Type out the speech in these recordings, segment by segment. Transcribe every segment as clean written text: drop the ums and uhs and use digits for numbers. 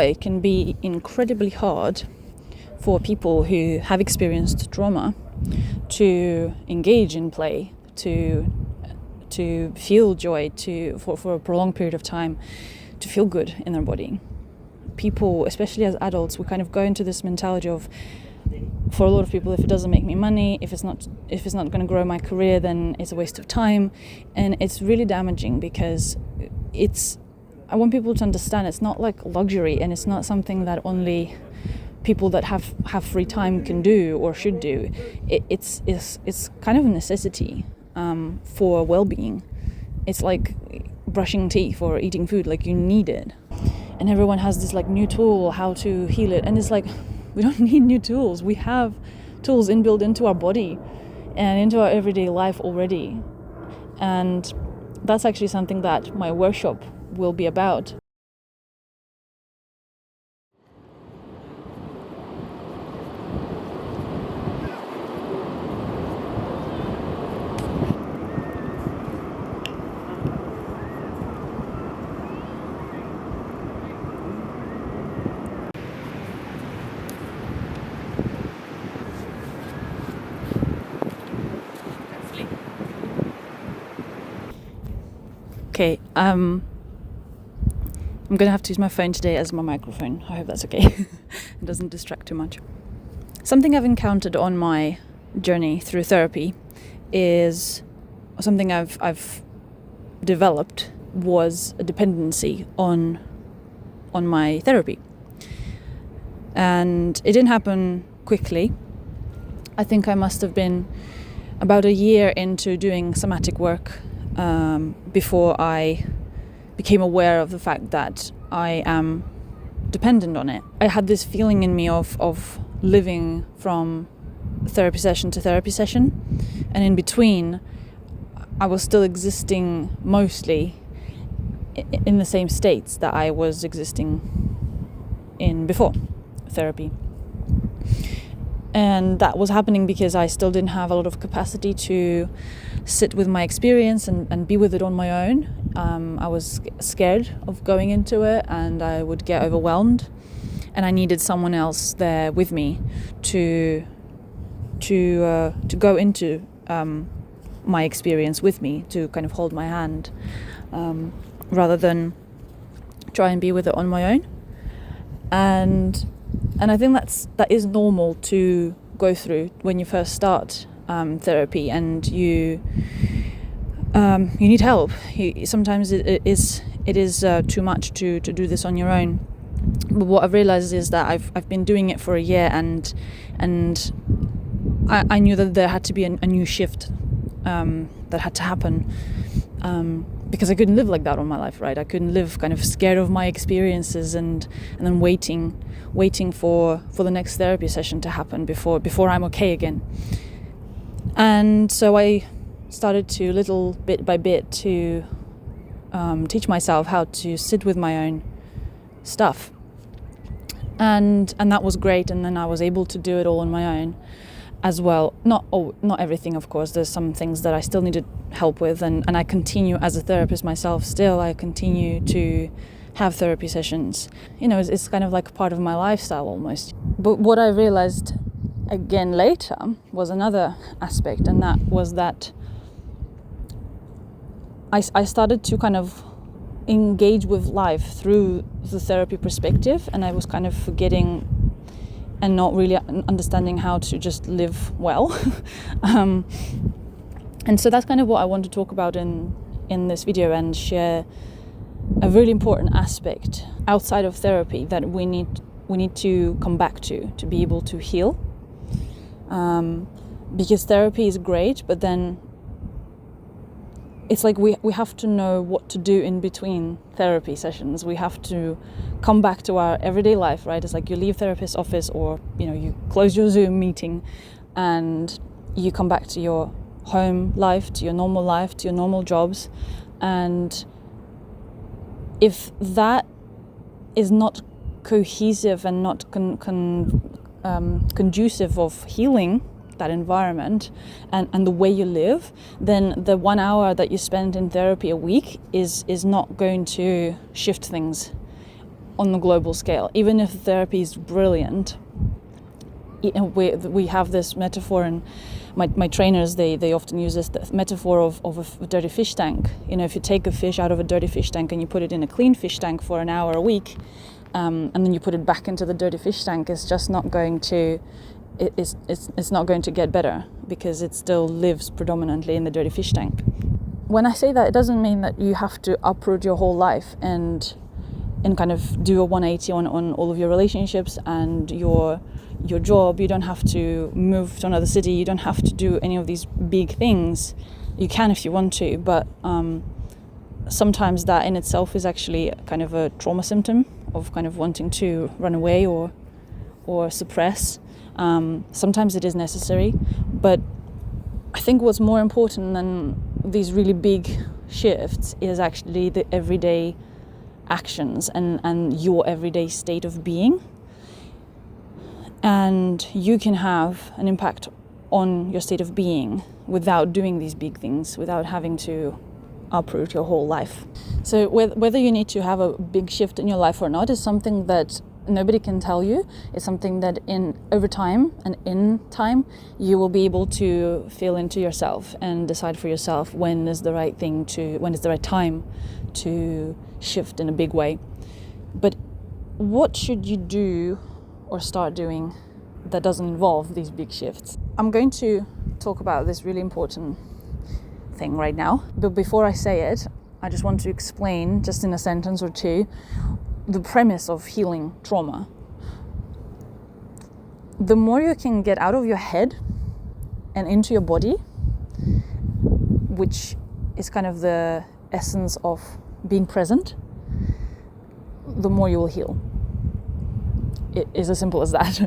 It can be incredibly hard for people who have experienced trauma to engage in play, to feel joy, for a prolonged period of time, to feel good in their body. People, especially as adults, we kind of go into this mentality of, for a lot of people, if it doesn't make me money, if it's not going to grow my career, then it's a waste of time. And it's really damaging, because I want people to understand it's not like luxury, and it's not something that only people that have free time can do or should do. It's kind of a necessity for well-being. It's like brushing teeth or eating food, like you need it. And everyone has this like new tool how to heal it, and it's like, we don't need new tools. We have tools inbuilt into our body and into our everyday life already. And that's actually something that my workshop will be about. Okay, I'm going to have to use my phone today as my microphone. I hope that's okay. It doesn't distract too much. Something I've encountered on my journey through therapy is something I've developed was a dependency on my therapy. And it didn't happen quickly. I think I must have been about a year into doing somatic work before I became aware of the fact that I am dependent on it. I had this feeling in me of living from therapy session to therapy session, and in between I was still existing mostly in the same states that I was existing in before therapy. And that was happening because I still didn't have a lot of capacity to sit with my experience and be with it on my own. I was scared of going into it, and I would get overwhelmed, and I needed someone else there with me to go into my experience with me, to kind of hold my hand, rather than try and be with it on my own. And I think that is normal to go through when you first start therapy, and you need help. Sometimes it is too much to do this on your own. But what I've realized is that I've been doing it for a year, and I knew that there had to be a new shift that had to happen, because I couldn't live like that all my life, right? I couldn't live kind of scared of my experiences and then waiting for the next therapy session to happen before I'm okay again. And so I started to, little bit by bit, to teach myself how to sit with my own stuff, and that was great. And then I was able to do it all on my own as well. Not everything, of course. There's some things that I still needed help with, and I continue as a therapist myself. Still, I continue to have therapy sessions. It's kind of like part of my lifestyle almost. But what I realized again later was another aspect, and that was that I started to kind of engage with life through the therapy perspective, and I was kind of forgetting and not really understanding how to just live well. And so that's kind of what I want to talk about in this video, and share a really important aspect outside of therapy that we need to come back to be able to heal. Because therapy is great, but then it's like we have to know what to do in between therapy sessions. We have to come back to our everyday life, right? It's like you leave therapist's office, or you close your Zoom meeting and you come back to your home life, to your normal life, to your normal jobs. And if that is not cohesive and not conducive of healing that environment and the way you live, then the 1 hour that you spend in therapy a week is not going to shift things on the global scale. Even if therapy is brilliant, we have this metaphor, and my trainers, they often use this metaphor of a dirty fish tank. If you take a fish out of a dirty fish tank and you put it in a clean fish tank for an hour a week, and then you put it back into the dirty fish tank, it's just not going to it's not going to get better, because it still lives predominantly in the dirty fish tank. When I say that, it doesn't mean that you have to uproot your whole life and kind of do a 180 on all of your relationships and your job. You don't have to move to another city. You don't have to do any of these big things. You can if you want to, but sometimes that in itself is actually kind of a trauma symptom of kind of wanting to run away or suppress. Sometimes it is necessary, but I think what's more important than these really big shifts is actually the everyday actions and your everyday state of being. And you can have an impact on your state of being without doing these big things, without having to uproot your whole life. So whether you need to have a big shift in your life or not is something that nobody can tell you. It's something that over time and in time you will be able to feel into yourself and decide for yourself when is the right time to shift in a big way. But what should you do or start doing that doesn't involve these big shifts? I'm going to talk about this really important thing right now, but before I say it, I just want to explain, just in a sentence or two, the premise of healing trauma. The more you can get out of your head and into your body, which is kind of the essence of being present, the more you will heal. It is as simple as that.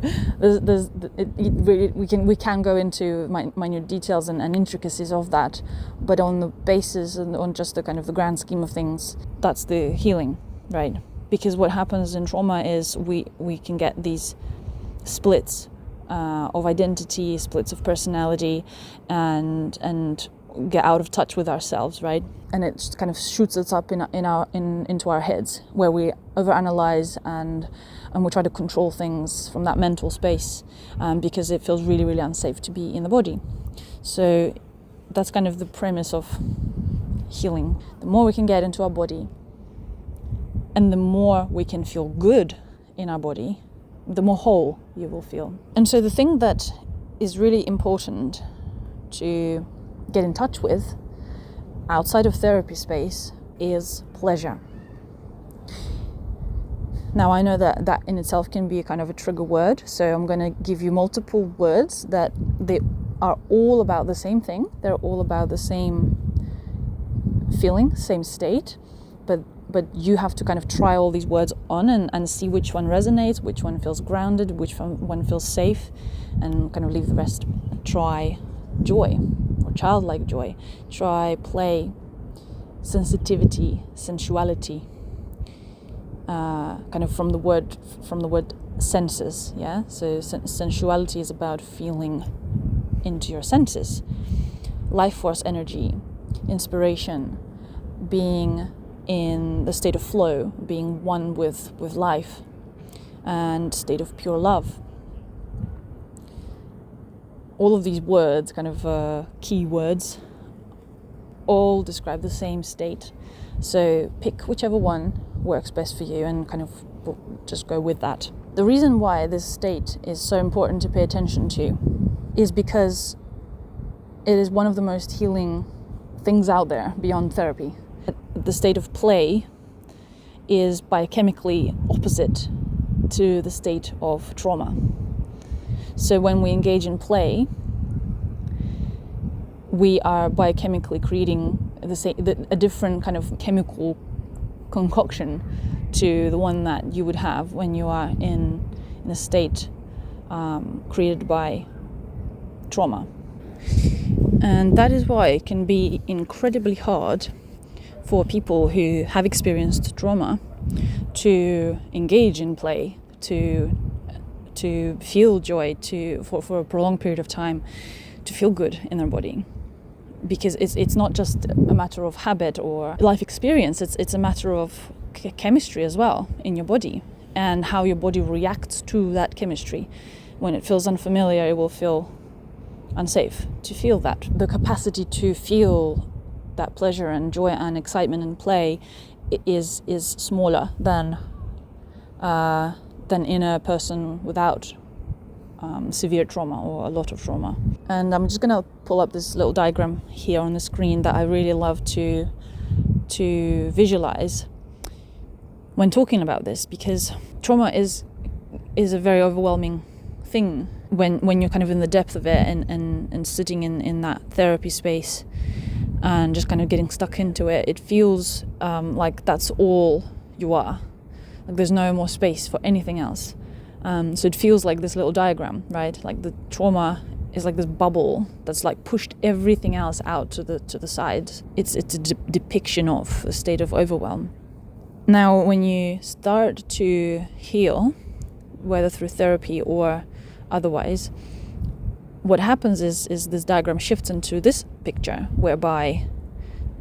We can go into minute details and intricacies of that, but on the basis and on just the kind of the grand scheme of things, that's the healing, right? Because what happens in trauma is we can get these splits of identity, splits of personality, and get out of touch with ourselves, right? And it just kind of shoots us up into our heads, where we overanalyze and we try to control things from that mental space, because it feels really, really unsafe to be in the body. So that's kind of the premise of healing. The more we can get into our body, and the more we can feel good in our body, the more whole you will feel. And so the thing that is really important to get in touch with outside of therapy space is pleasure. Now, I know that in itself can be a kind of a trigger word, so I'm going to give you multiple words that they are all about the same thing. They're all about the same feeling, same state, but you have to kind of try all these words on and see which one resonates, which one feels grounded, which one feels safe, and kind of leave the rest. Try joy or childlike joy. Try play, sensitivity, sensuality. Kind of from the word senses, yeah. So sensuality is about feeling into your senses. Life force energy, inspiration, being in the state of flow, being one with life, and state of pure love. All of these words, kind of key words, all describe the same state. So pick whichever one works best for you and kind of just go with that. The reason why this state is so important to pay attention to is because it is one of the most healing things out there beyond therapy. The state of play is biochemically opposite to the state of trauma. So when we engage in play, we are biochemically creating a different kind of chemical concoction to the one that you would have when you are in a state created by trauma. And that is why it can be incredibly hard for people who have experienced trauma to engage in play, to feel joy, for a prolonged period of time, to feel good in their body. Because it's not just a matter of habit or life experience, it's a matter of chemistry as well in your body, and how your body reacts to that chemistry. When it feels unfamiliar, it will feel unsafe to feel that. The capacity to feel that pleasure and joy and excitement and play is smaller than in a person without severe trauma or a lot of trauma. And I'm just gonna pull up this little diagram here on the screen that I really love to visualize when talking about this, because trauma is a very overwhelming thing when you're kind of in the depth of it and sitting in that therapy space and just kind of getting stuck into it. It feels like that's all you are. Like there's no more space for anything else. So it feels like this little diagram, right? Like the trauma is like this bubble that's like pushed everything else out to the sides. It's a depiction of a state of overwhelm. Now, when you start to heal, whether through therapy or otherwise, what happens is this diagram shifts into this picture, whereby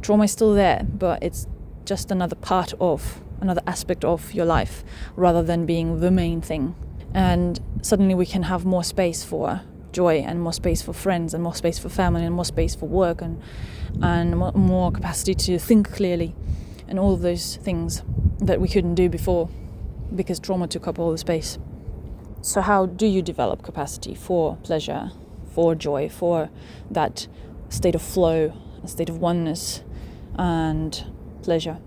trauma is still there, but it's just another aspect of your life, rather than being the main thing. And suddenly we can have more space for joy, and more space for friends, and more space for family, and more space for work, and more capacity to think clearly, and all of those things that we couldn't do before because trauma took up all the space. So how do you develop capacity for pleasure, for joy, for that state of flow, a state of oneness and pleasure?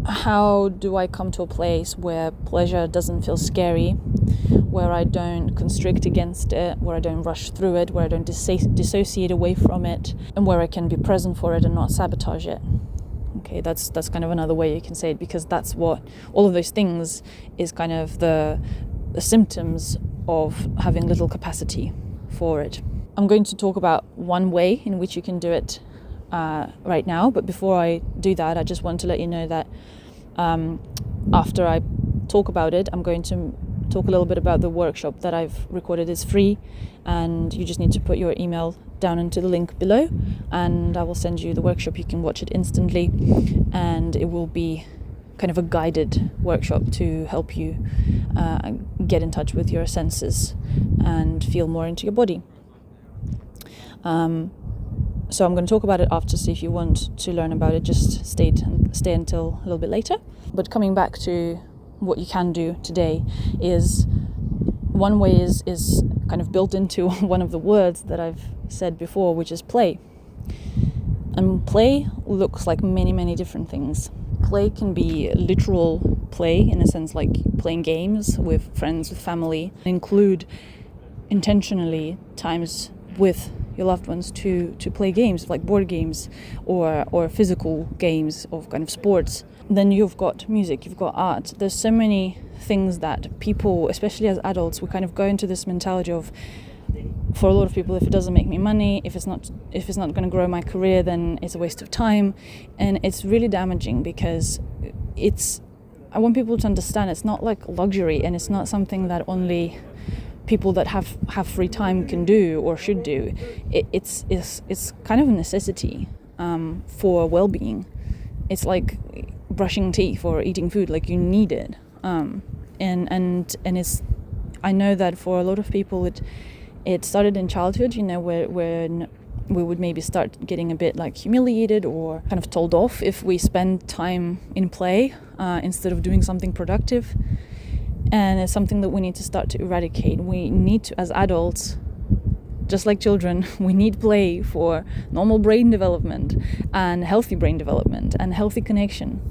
How do I come to a place where pleasure doesn't feel scary, where I don't constrict against it, where I don't rush through it, where I don't dissociate away from it, and where I can be present for it and not sabotage it? Okay, that's kind of another way you can say it, because that's what all of those things is kind of the symptoms of having little capacity for it. I'm going to talk about one way in which you can do it right now, but before I do that, I just want to let you know that after I talk about it, I'm going to talk a little bit about the workshop that I've recorded. It's free, and you just need to put your email down into the link below, and I will send you the workshop. You can watch it instantly, and it will be kind of a guided workshop to help you get in touch with your senses and feel more into your body. So I'm going to talk about it after, so if you want to learn about it, just stay until a little bit later. But coming back to what you can do today, is one way is kind of built into one of the words that I've said before, which is play. And play looks like many, many different things. Play can be literal play, in a sense like playing games with friends, with family. Include intentionally times with your loved ones to play games like board games or physical games of kind of sports. Then you've got music, you've got art. There's so many things that people, especially as adults, we kind of go into this mentality of, for a lot of people, if it doesn't make me money, if it's not going to grow my career, then it's a waste of time. And it's really damaging, because I want people to understand it's not like luxury, and it's not something that only people that have free time can do or should do. It's kind of a necessity for well-being. It's like brushing teeth or eating food, like you need it. And it's, I know that for a lot of people it started in childhood, when we would maybe start getting a bit like humiliated or kind of told off if we spend time in play instead of doing something productive. And it's something that we need to start to eradicate. We need to, as adults, just like children, we need play for normal brain development and healthy brain development and healthy connection.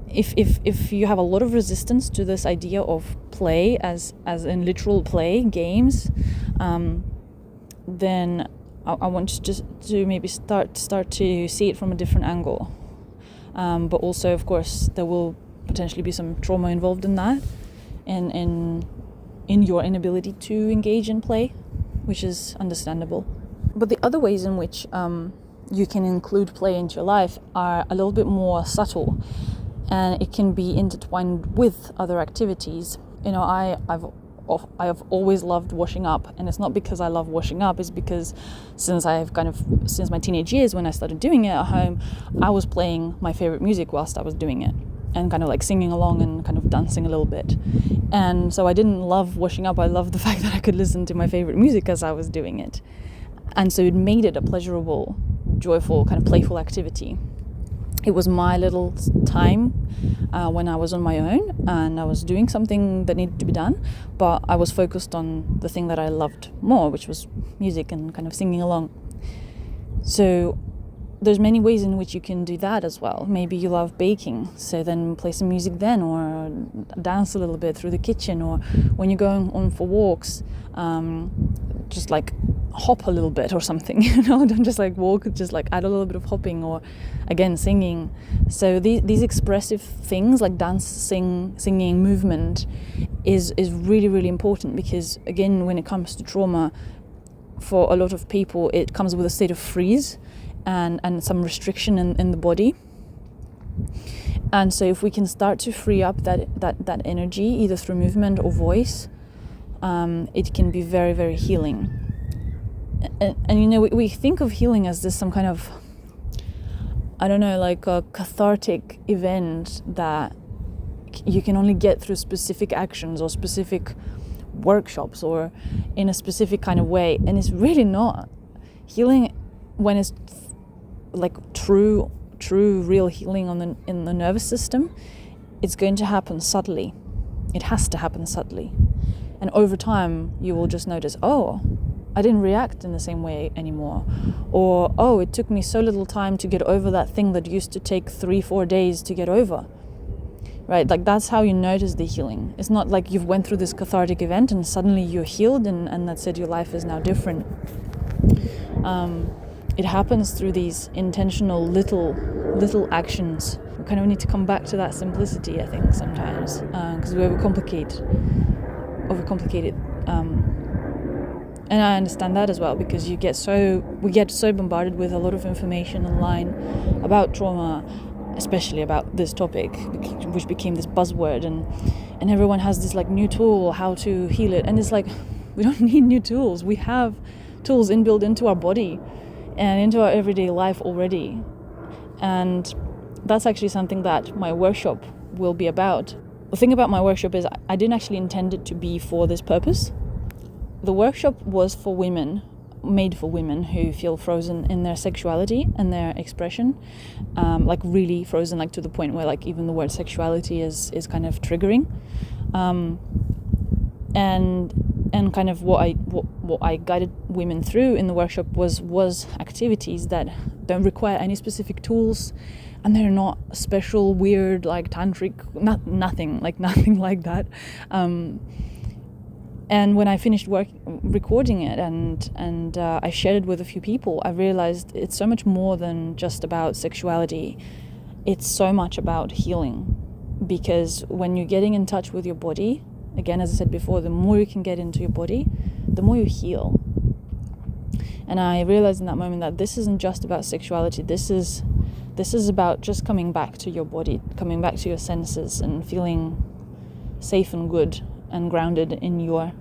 If you have a lot of resistance to this idea of play as in literal play, games, then I want you just to maybe start to see it from a different angle. But also, of course, there will potentially be some trauma involved in that, and in your inability to engage in play, which is understandable. But the other ways in which you can include play into your life are a little bit more subtle, and it can be intertwined with other activities. I've always loved washing up, and it's not because I love washing up, it's because since my teenage years, when I started doing it at home, I was playing my favorite music whilst I was doing it. and kind of like singing along and kind of dancing a little bit. And so I didn't love washing up. I loved the fact that I could listen to my favorite music as I was doing it. And so it made it a pleasurable, joyful, kind of playful activity. It was my little time when I was on my own and I was doing something that needed to be done, but I was focused on the thing that I loved more, which was music and kind of singing along. So there's many ways in which you can do that as well. Maybe you love baking, so then play some music then, or dance a little bit through the kitchen, or when you're going on for walks, just like hop a little bit or something, don't just like walk, just like add a little bit of hopping, or again singing. So these expressive things like dancing, singing, movement is really, really important, because again, when it comes to trauma, for a lot of people it comes with a state of freeze and some restriction in the body. And so if we can start to free up that energy, either through movement or voice, it can be very, very healing. And we think of healing as this some kind of, I don't know, like a cathartic event that you can only get through specific actions or specific workshops or in a specific kind of way. And it's really not. Healing, when it's like true real healing in the nervous system, it's going to happen subtly. It has to happen subtly. And over time you will just notice, oh, I didn't react in the same way anymore, or oh, it took me so little time to get over that thing that used to take 3-4 days to get over, right? Like that's how you notice the healing. It's not like you've went through this cathartic event and suddenly you're healed and that's it, your life is now different. It happens through these intentional little actions. We kind of need to come back to that simplicity, I think, sometimes, because we overcomplicate it. And I understand that as well, because we get so bombarded with a lot of information online about trauma, especially about this topic, which became this buzzword, and everyone has this like new tool how to heal it, and it's like, we don't need new tools. We have tools inbuilt into our body and into our everyday life already. And that's actually something that my workshop will be about. The thing about my workshop is I didn't actually intend it to be for this purpose. The workshop was for women, made for women who feel frozen in their sexuality and their expression, like really frozen, like to the point where like even the word sexuality is kind of triggering. And kind of what I guided women through in the workshop was activities that don't require any specific tools, and they're not special, weird, like tantric, nothing like that. And when I finished recording it and I shared it with a few people, I realized it's so much more than just about sexuality. It's so much about healing, because when you're getting in touch with your body, again, as I said before, the more you can get into your body, the more you heal. And I realized in that moment that this isn't just about sexuality. This is about just coming back to your body, coming back to your senses, and feeling safe and good and grounded in your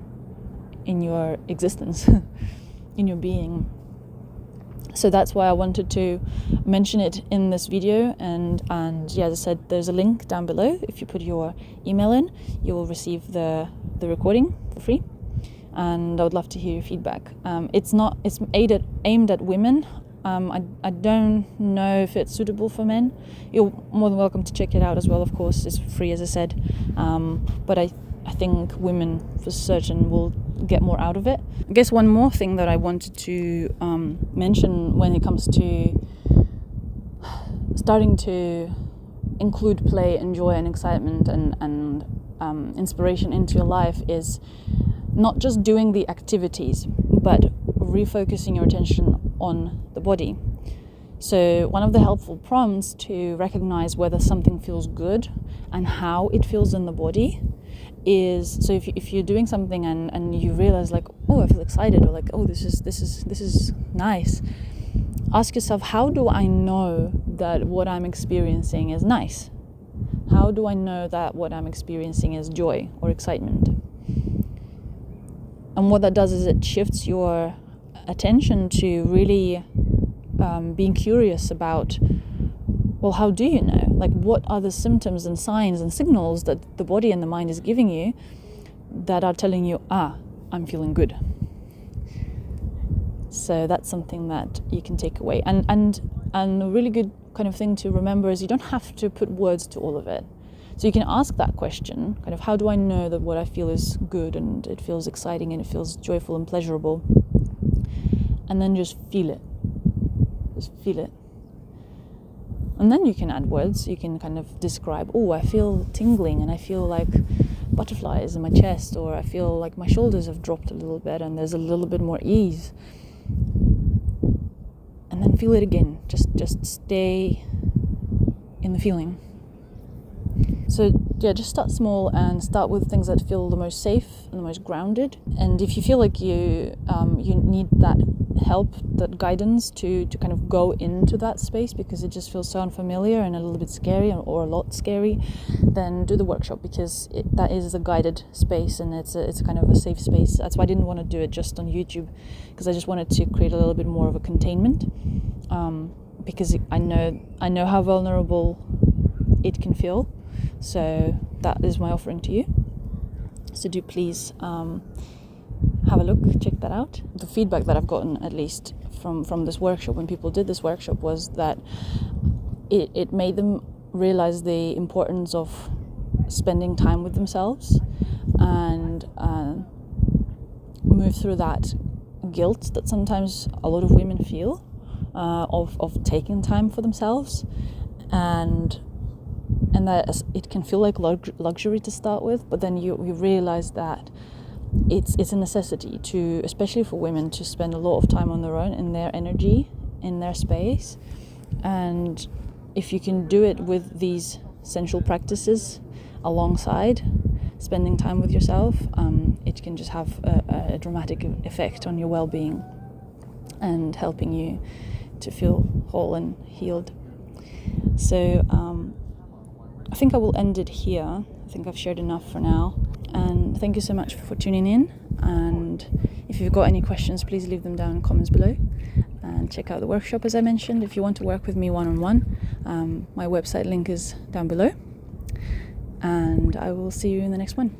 existence, in your being. So that's why I wanted to mention it in this video. And yeah, as I said, there's a link down below. If you put your email in, you will receive the recording for free. And I would love to hear your feedback. It's aimed at women. I don't know if it's suitable for men. You're more than welcome to check it out as well, of course. It's free, as I said. But I think women for certain will get more out of it. I guess one more thing that I wanted to mention when it comes to starting to include play and joy and excitement and inspiration into your life is not just doing the activities, but refocusing your attention on the body. So one of the helpful prompts to recognize whether something feels good and how it feels in the body is, so if you're doing something and you realize like, oh, I feel excited, or like, oh, this is nice, ask yourself, how do I know that what I'm experiencing is nice? How do I know that what I'm experiencing is joy or excitement? And what that does is it shifts your attention to really being curious about well, how do you know? Like, what are the symptoms and signs and signals that the body and the mind is giving you that are telling you, I'm feeling good? So that's something that you can take away. And a really good kind of thing to remember is you don't have to put words to all of it. So you can ask that question, kind of, how do I know that what I feel is good and it feels exciting and it feels joyful and pleasurable? And then just feel it. Just feel it. And then you can add words. You can kind of describe, I feel tingling and I feel like butterflies in my chest, or I feel like my shoulders have dropped a little bit and there's a little bit more ease. And then feel it again. Just stay in the feeling. So just start small and start with things that feel the most safe and the most grounded. And if you feel like you need that help, that guidance to kind of go into that space because it just feels so unfamiliar and a little bit scary or a lot scary, then do the workshop, because that is a guided space and it's a kind of a safe space. That's why I didn't want to do it just on YouTube, because I just wanted to create a little bit more of a containment, because I know how vulnerable it can feel. So that is my offering to you. So do please have a look, check that out. The feedback that I've gotten, at least from this workshop, when people did this workshop, was that it made them realize the importance of spending time with themselves and move through that guilt that sometimes a lot of women feel of taking time for themselves, and that it can feel like luxury to start with, but then you realize that it's a necessity to, especially for women, to spend a lot of time on their own, in their energy, in their space. And if you can do it with these sensual practices alongside spending time with yourself, it can just have a dramatic effect on your well-being and helping you to feel whole and healed. So I think I will end it here. I think I've shared enough for now. And thank you so much for tuning in. And if you've got any questions, please leave them down in the comments below. And check out the workshop, as I mentioned, if you want to work with me one-on-one. My website link is down below. And I will see you in the next one.